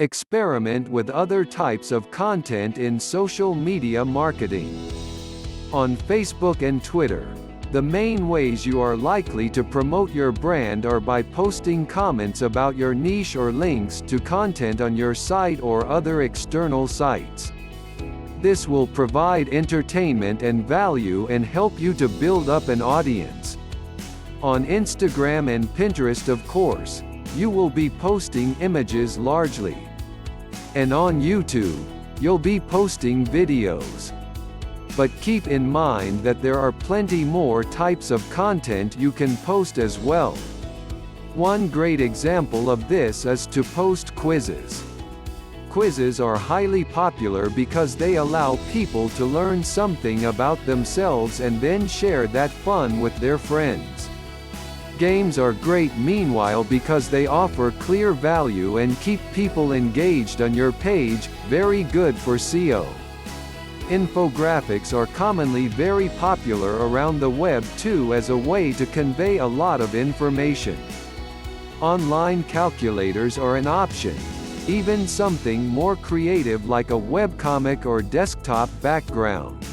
Experiment with other types of content in social media marketing. On Facebook and Twitter, the main ways you are likely to promote your brand are by posting comments about your niche or links to content on your site or other external sites. This will provide entertainment and value and help you to build up an audience. On Instagram and Pinterest, of course, you will be posting images largely. And on YouTube, you'll be posting videos. But keep in mind that there are plenty more types of content you can post as well. One great example of this is to post quizzes. Quizzes are highly popular because they allow people to learn something about themselves and then share that fun with their friends. Games are great meanwhile because they offer clear value and keep people engaged on your page, very good for SEO. Infographics are commonly very popular around the web too as a way to convey a lot of information. Online calculators are an option, even something more creative like a webcomic or desktop background.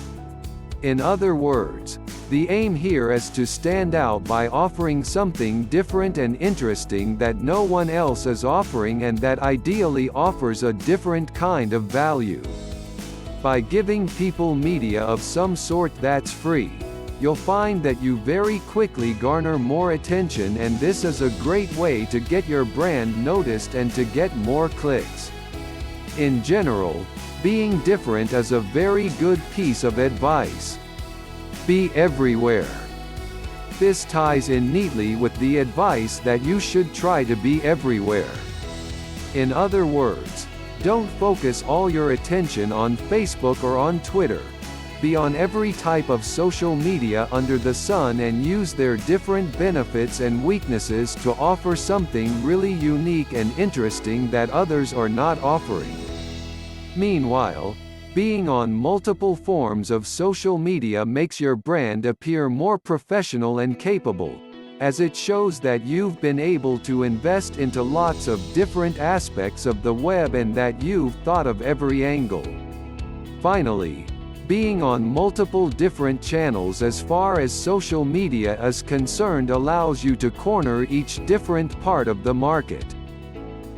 In other words, the aim here is to stand out by offering something different and interesting that no one else is offering and that ideally offers a different kind of value. By giving people media of some sort that's free, you'll find that you very quickly garner more attention, and this is a great way to get your brand noticed and to get more clicks. In general, being different is a very good piece of advice. Be everywhere. This ties in neatly with the advice that you should try to be everywhere. In other words, don't focus all your attention on Facebook or on Twitter. Be on every type of social media under the sun and use their different benefits and weaknesses to offer something really unique and interesting that others are not offering. Meanwhile, being on multiple forms of social media makes your brand appear more professional and capable, as it shows that you've been able to invest into lots of different aspects of the web and that you've thought of every angle. Finally, being on multiple different channels as far as social media is concerned allows you to corner each different part of the market.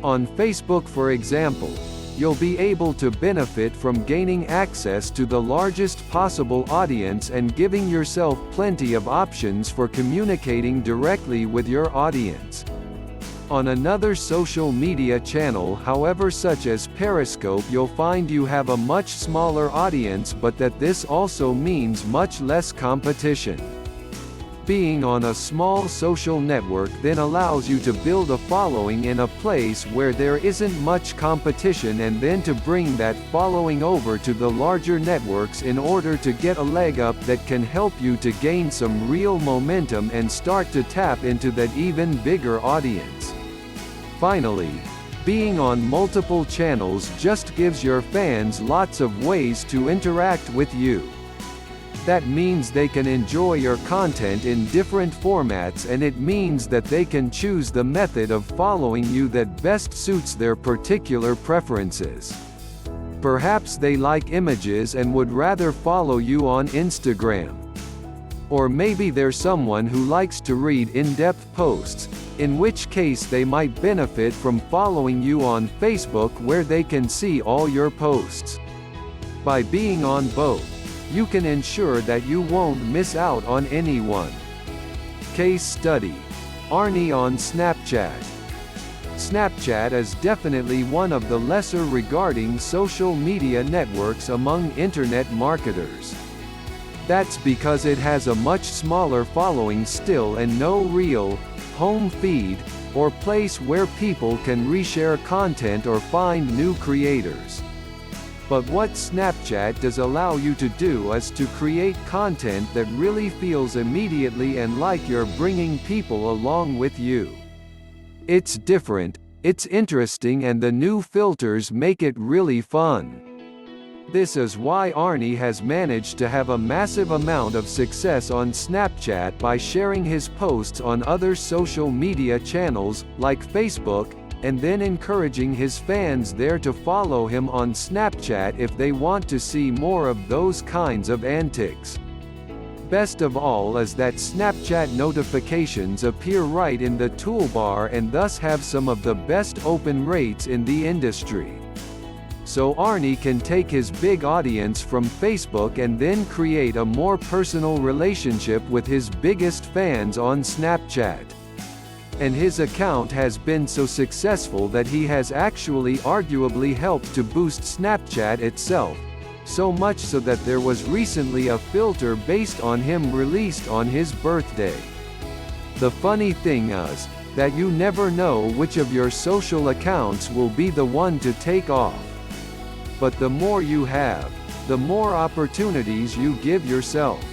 On Facebook, for example, you'll be able to benefit from gaining access to the largest possible audience and giving yourself plenty of options for communicating directly with your audience. On another social media channel, however, such as Periscope, you'll find you have a much smaller audience, but that this also means much less competition. Being on a small social network then allows you to build a following in a place where there isn't much competition, and then to bring that following over to the larger networks in order to get a leg up that can help you to gain some real momentum and start to tap into that even bigger audience. Finally, being on multiple channels just gives your fans lots of ways to interact with you. That means they can enjoy your content in different formats, and it means that they can choose the method of following you that best suits their particular preferences. Perhaps they like images and would rather follow you on Instagram. Or maybe they're someone who likes to read in-depth posts, in which case they might benefit from following you on Facebook, where they can see all your posts. By being on both, you can ensure that you won't miss out on anyone. Case study: Arnie on Snapchat. Snapchat is definitely one of the lesser regarding social media networks among internet marketers. That's because it has a much smaller following still and no real home feed or place where people can reshare content or find new creators. But what Snapchat does allow you to do is to create content that really feels immediately and like you're bringing people along with you. It's different, it's interesting, and the new filters make it really fun. This is why Arnie has managed to have a massive amount of success on Snapchat by sharing his posts on other social media channels, like Facebook, and then encouraging his fans there to follow him on Snapchat if they want to see more of those kinds of antics. Best of all is that Snapchat notifications appear right in the toolbar and thus have some of the best open rates in the industry. So Arnie can take his big audience from Facebook and then create a more personal relationship with his biggest fans on Snapchat. And his account has been so successful that he has actually arguably helped to boost Snapchat itself, so much so that there was recently a filter based on him released on his birthday. The funny thing is, that you never know which of your social accounts will be the one to take off. But the more you have, the more opportunities you give yourself.